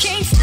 Can't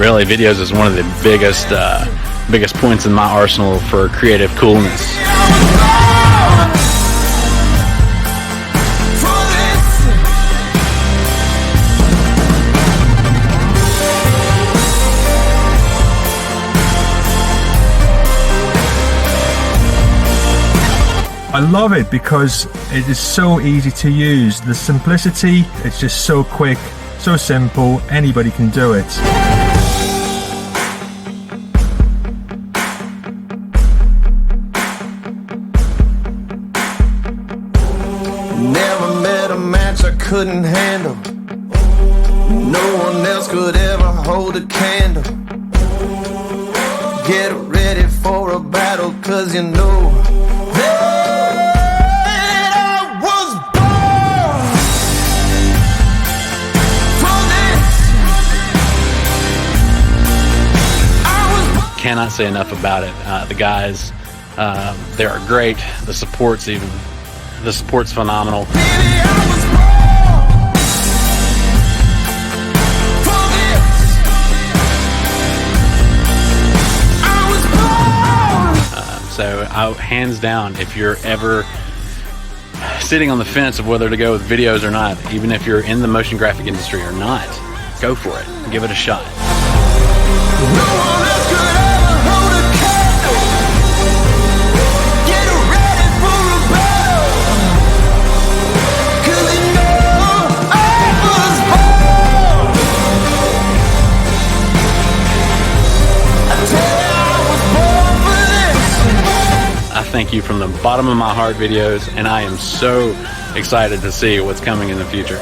really, Viddyoze is one of the biggest points in my arsenal for creative coolness. I love it because it is so easy to use. The simplicity, it's just so quick, so simple, anybody can do it. Never met a match I couldn't handle. No one else could ever hold a candle. Get ready for a battle, 'cause you know cannot say enough about it. The guys, they are great. The support's phenomenal. So hands down, if you're ever sitting on the fence of whether to go with Viddyoze or not, even if you're in the motion graphic industry or not, go for it. Give it a shot. Thank you from the bottom of my heart, Viddyoze, and I am so excited to see what's coming in the future.